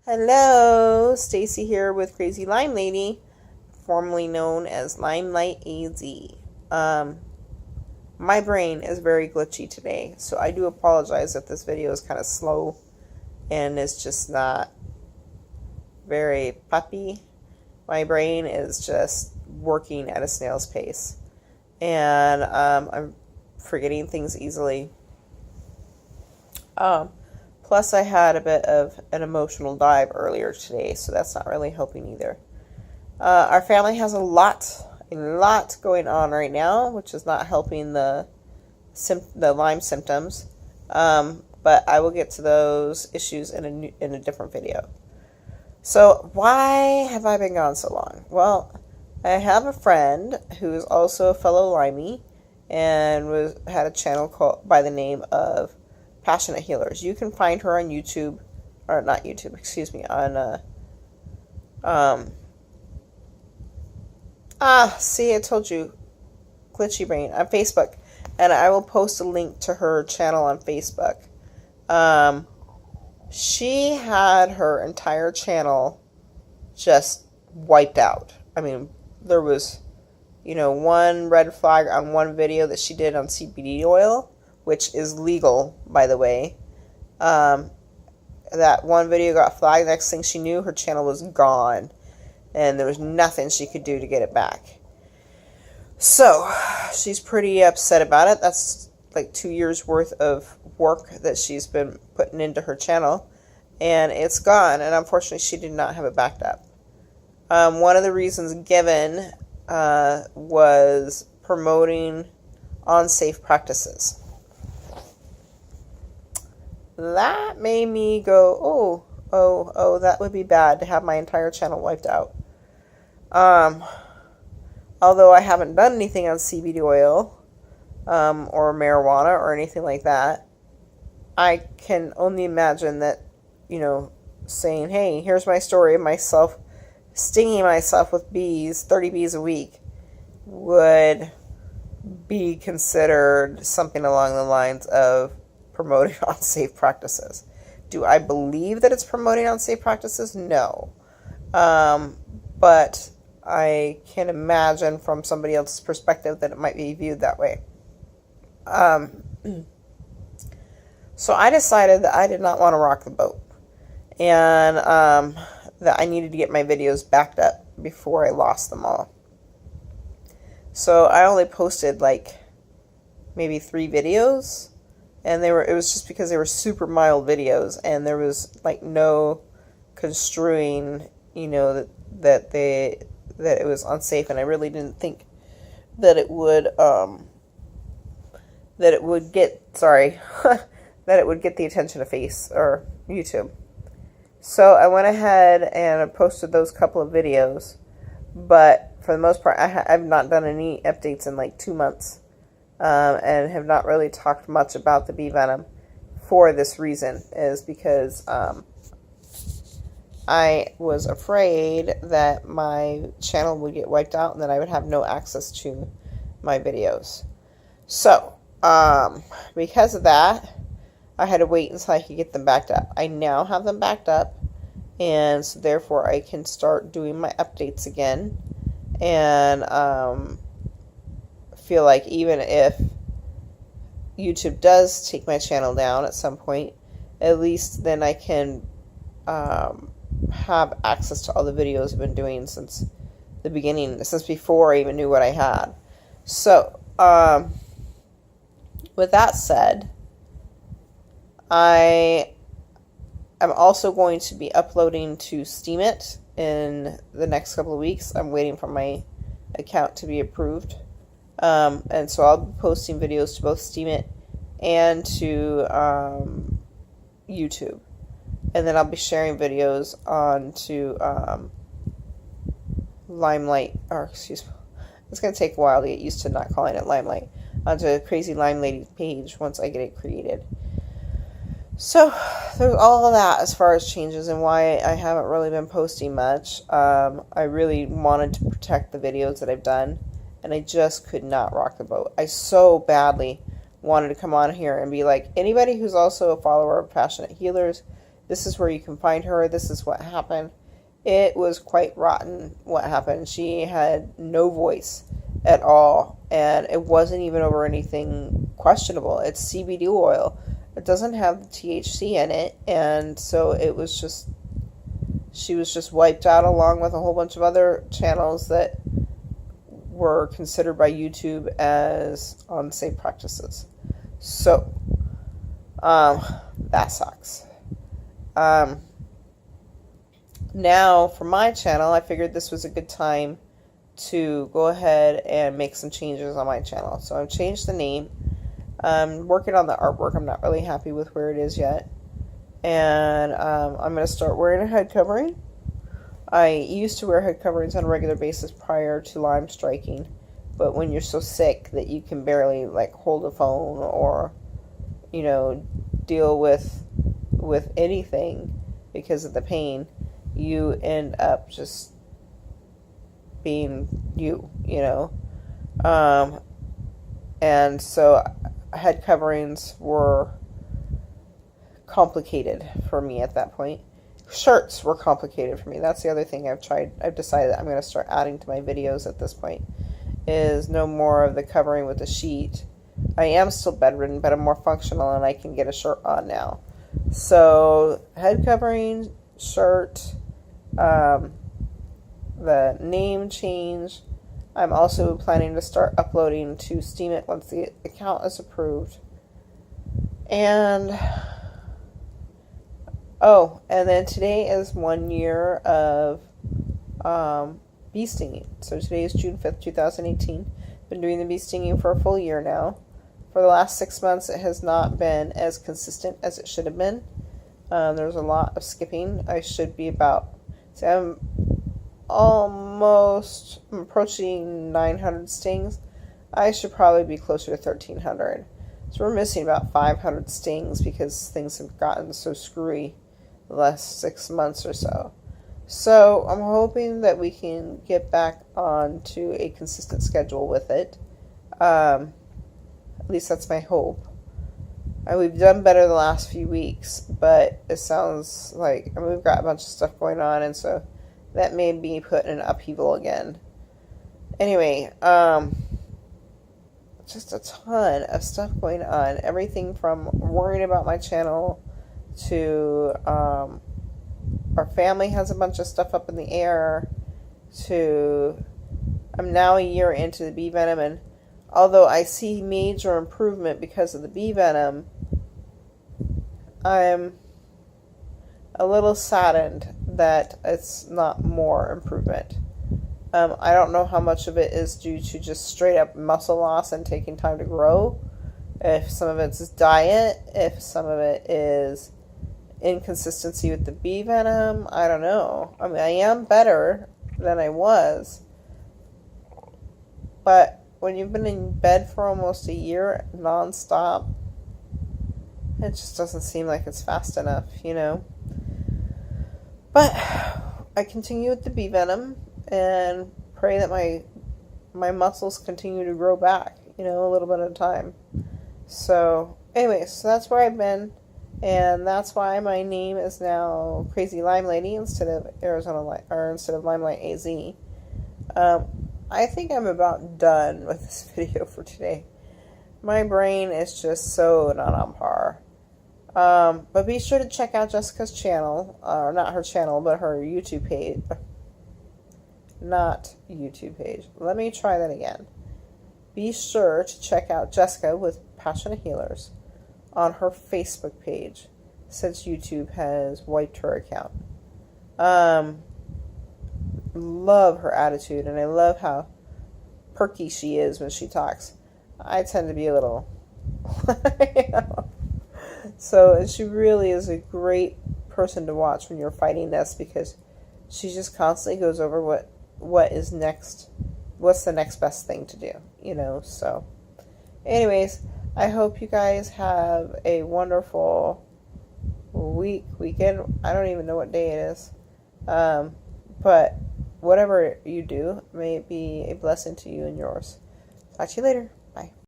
Hello, Stacy here with Crazy Lyme Lady, formerly known as Limelight AZ. My brain is very glitchy today, so I do apologize if this video is kind of slow and it's just not very puppy. My brain is just working at a snail's pace, and I'm forgetting things easily. Plus, I had a bit of an emotional dive earlier today, so that's not really helping either. Our family has a lot going on right now, which is not helping the Lyme symptoms. But I will get to those issues in a different video. So why have I been gone so long? Well, I have a friend who is also a fellow Limey and had a channel called by the name of Passionate Healers. You can find her on YouTube, or not YouTube, excuse me, on see, I told you, glitchy brain, on Facebook, and I will post a link to her channel on Facebook. She had her entire channel just wiped out. I mean, there was, one red flag on one video that she did on CBD oil, which is legal, by the way. That one video got flagged. Next thing she knew, her channel was gone, and there was nothing she could do to get it back. So she's pretty upset about it. That's like 2 years worth of work that she's been putting into her channel, and it's gone, and unfortunately she did not have it backed up. One of the reasons given was promoting unsafe practices. That made me go, oh, that would be bad to have my entire channel wiped out. Although I haven't done anything on CBD oil, or marijuana or anything like that, I can only imagine that, saying, hey, here's my story of myself stinging myself with bees, 30 bees a week, would be considered something along the lines of promoting unsafe practices. Do I believe that it's promoting unsafe practices? No. But I can imagine from somebody else's perspective that it might be viewed that way. So I decided that I did not want to rock the boat, and that I needed to get my videos backed up before I lost them all. So I only posted like maybe 3 videos. And it was just because they were super mild videos, and there was like no construing, that it was unsafe, and I really didn't think that it would get that it would get the attention of YouTube. So I went ahead and posted those couple of videos, but for the most part, I've not done any updates in like 2 months. And have not really talked much about the bee venom for this reason, is because I was afraid that my channel would get wiped out and that I would have no access to my videos. So, because of that, I had to wait until I could get them backed up. I now have them backed up, and so therefore I can start doing my updates again, and feel like even if YouTube does take my channel down at some point, at least then I can have access to all the videos I've been doing since the beginning, since before I even knew what I had. So, with that said, I am also going to be uploading to Steemit in the next couple of weeks. I'm waiting for my account to be approved. And so I'll be posting videos to both Steemit and to YouTube. And then I'll be sharing videos onto Limelight, or excuse me, it's going to take a while to get used to not calling it Limelight, onto Crazy Lyme Lady page once I get it created. So there's all of that as far as changes and why I haven't really been posting much. I really wanted to protect the videos that I've done, and I just could not rock the boat. I so badly wanted to come on here and be like, anybody who's also a follower of Passionate Healers, this is where you can find her, this is what happened. It was quite rotten what happened. She had no voice at all, and it wasn't even over anything questionable. It's CBD oil. It doesn't have the THC in it, and so it was just, she was just wiped out along with a whole bunch of other channels that were considered by YouTube as unsafe practices. So, that sucks. Now, for my channel, I figured this was a good time to go ahead and make some changes on my channel. So I've changed the name. I'm working on the artwork. I'm not really happy with where it is yet. And I'm going to start wearing a head covering. I used to wear head coverings on a regular basis prior to Lyme striking. But when you're so sick that you can barely like hold a phone or, you know, deal with anything because of the pain, you end up just being you know. And so head coverings were complicated for me at that point. Shirts were complicated for me. That's the other thing I've decided I'm going to start adding to my videos at this point, is no more of the covering with the sheet. I am still bedridden, but I'm more functional and I can get a shirt on now. So head covering, shirt, the name change. I'm also planning to start uploading to Steam It once the account is approved. And and then today is 1 year of bee stinging. So today is June 5th, 2018. Been doing the bee stinging for a full year now. For the last 6 months, it has not been as consistent as it should have been. There's a lot of skipping. I should be I'm approaching 900 stings. I should probably be closer to 1,300. So we're missing about 500 stings because things have gotten so screwy the last 6 months or so. So I'm hoping that we can get back onto a consistent schedule with it. At least that's my hope. We've done better the last few weeks, but it sounds like we've got a bunch of stuff going on, and so that may be put in upheaval again. Anyway, just a ton of stuff going on. Everything from worrying about my channel to our family has a bunch of stuff up in the air to I'm now a year into the bee venom, and although I see major improvement because of the bee venom, I'm a little saddened that it's not more improvement. I don't know how much of it is due to just straight up muscle loss and taking time to grow. If some of it's diet, if some of it is inconsistency with the bee venom, I don't know. I mean, I am better than I was, but when you've been in bed for almost a year nonstop, it just doesn't seem like it's fast enough, you know. But I continue with the bee venom and pray that my muscles continue to grow back, you know, a little bit at a time. So anyways, so that's where I've been, and that's why my name is now Crazy Lyme Lady instead of Limelight AZ. I think I'm about done with this video for today. My brain is just so not on par. But be sure to check out Jessica's channel, or not her channel, but her YouTube page. Not YouTube page. Let me try that again. Be sure to check out Jessica with Passionate Healers on her Facebook page, since YouTube has wiped her account. Love her attitude, and I love how perky she is when she talks. I tend to be a little so she really is a great person to watch when you're fighting this, because she just constantly goes over what is next, what's the next best thing to do, you know. So anyways, I hope you guys have a wonderful weekend. I don't even know what day it is, but whatever you do, may it be a blessing to you and yours. Talk to you later. Bye.